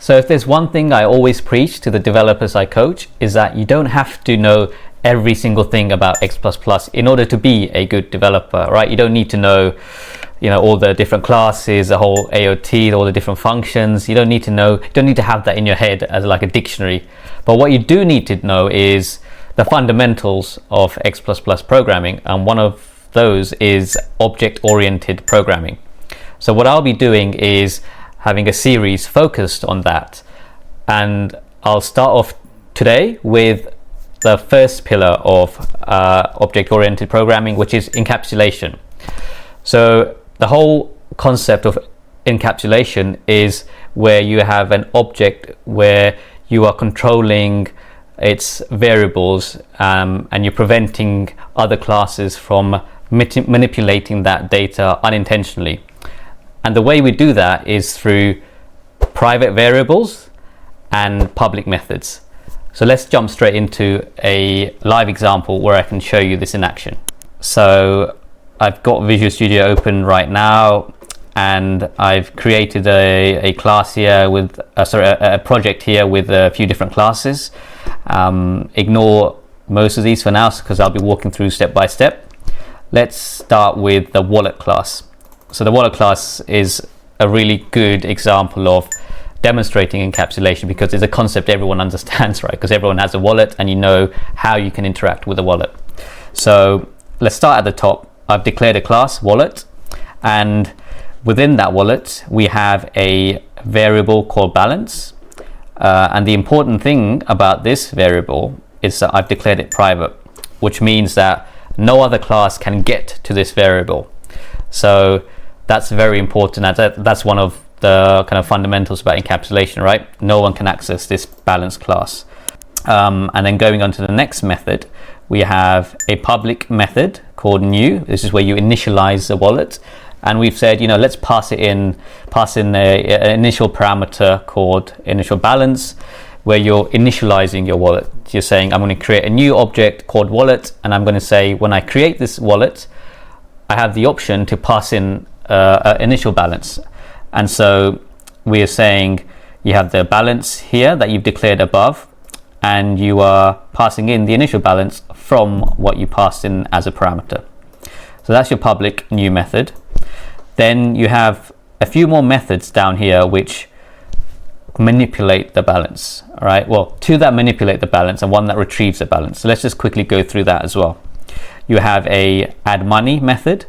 So if there's one thing I always preach to the developers I coach, is that you don't have to know every single thing about X++ in order to be a good developer, right? You don't need to know, all the different classes, the whole AOT, all the different functions. You don't need to have that in your head as like a dictionary. But what you do need to know is the fundamentals of X++ programming, and one of those is object-oriented programming. So what I'll be doing is having a series focused on that, and I'll start off today with the first pillar of object-oriented programming, which is encapsulation. So the whole concept of encapsulation is where you have an object where you are controlling its variables, and you're preventing other classes from manipulating that data unintentionally. And the way we do that is through private variables and public methods. So let's jump straight into a live example where I can show you this in action. So I've got Visual Studio open right now, and I've created a class here with a project here with a few different classes. Ignore most of these for now because I'll be walking through step by step. Let's start with the wallet class. So the wallet class is a really good example of demonstrating encapsulation because it's a concept everyone understands, right? Because everyone has a wallet and you know how you can interact with a wallet. So let's start at the top. I've declared a class wallet, and within that wallet we have a variable called balance, and the important thing about this variable is that I've declared it private, which means that no other class can get to this variable. So that's very important. That's one of the kind of fundamentals about encapsulation, right? No one can access this balance class. And then going on to the next method, we have a public method called new. This is where you initialize the wallet, and we've said, let's pass in an initial parameter called initial balance, where you're initializing your wallet. You're saying, I'm going to create a new object called wallet, and I'm going to say, when I create this wallet, I have the option to pass in initial balance. And so we are saying you have the balance here that you've declared above, and you are passing in the initial balance from what you passed in as a parameter. So that's your public new method. Then you have a few more methods down here which manipulate the balance. All right, well, two that manipulate the balance and one that retrieves the balance. So let's just quickly go through that as well. You have a add money method,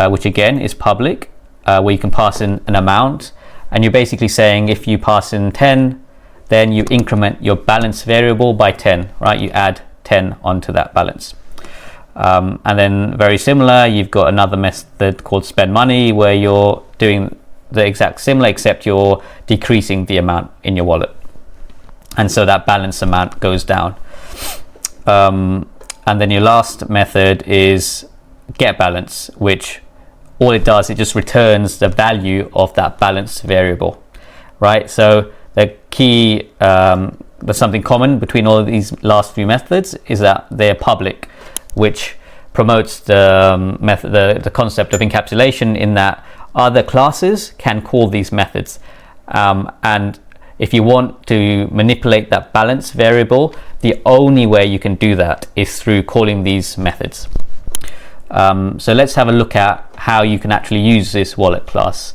which again is public, where you can pass in an amount, and you're basically saying if you pass in 10, then you increment your balance variable by 10, right? You add 10 onto that balance. And then very similar, you've got another method called spend money, where you're doing the exact similar, except you're decreasing the amount in your wallet, and so that balance amount goes down. And then your last method is get balance, which all it does, it just returns the value of that balance variable, right? So the key, there's something common between all of these last few methods is that they're public, which promotes the concept of encapsulation in that other classes can call these methods. And if you want to manipulate that balance variable, the only way you can do that is through calling these methods. So let's have a look at how you can actually use this wallet class.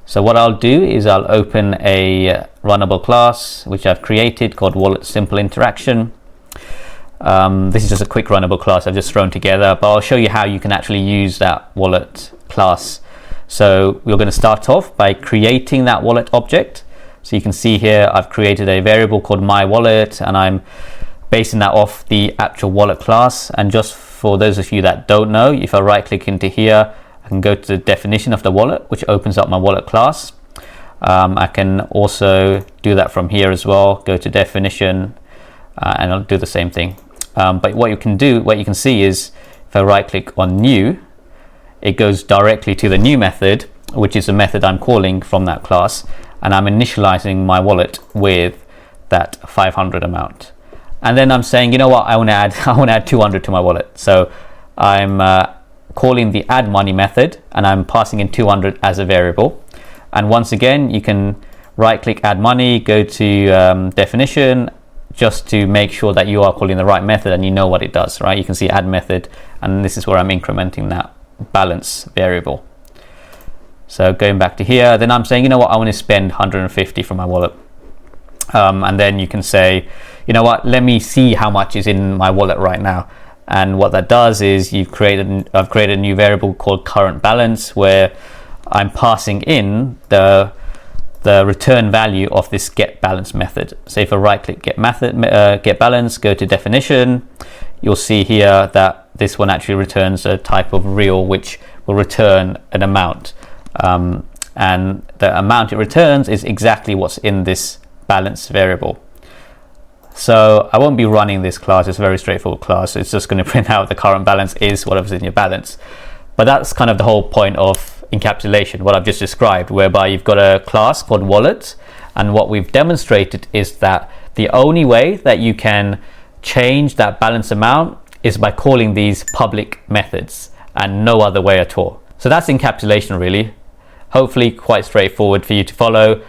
So what I'll do is I'll open a runnable class which I've created called wallet simple interaction. This is just a quick runnable class I've just thrown together, but I'll show you how you can actually use that wallet class. So we're going to start off by creating that wallet object. So you can see here I've created a variable called my wallet, and I'm basing that off the actual wallet class. And just for those of you that don't know, if I right click into here, I can go to the definition of the wallet, which opens up my wallet class. I can also do that from here as well, go to definition, and I'll do the same thing. But what you can see is if I right click on new, it goes directly to the new method, which is the method I'm calling from that class, and I'm initializing my wallet with that 500 amount. And then I'm saying, you know what, I want to add 200 to my wallet. So I'm calling the add money method, and I'm passing in 200 as a variable. And once again, you can right click, add money, go to definition, just to make sure that you are calling the right method and you know what it does, right? You can see add method, and this is where I'm incrementing that balance variable. So going back to here, then I'm saying, you know what, I want to spend 150 from my wallet. And then you can say, you know what, let me see how much is in my wallet right now. And what that does is I've created a new variable called current balance, where I'm passing in the return value of this get balance method. So if I right click get balance, go to definition, you'll see here that this one actually returns a type of real, which will return an amount. And the amount it returns is exactly what's in this balance variable. So I won't be running this class. It's a very straightforward class. It's just going to print out the current balance is whatever's in your balance. But that's kind of the whole point of encapsulation, what I've just described, whereby you've got a class called wallet, and what we've demonstrated is that the only way that you can change that balance amount is by calling these public methods, and no other way at all. So that's encapsulation, really. Hopefully quite straightforward for you to follow.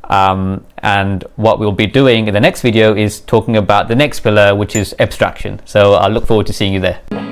And what we'll be doing in the next video is talking about the next pillar, which is abstraction. So I look forward to seeing you there.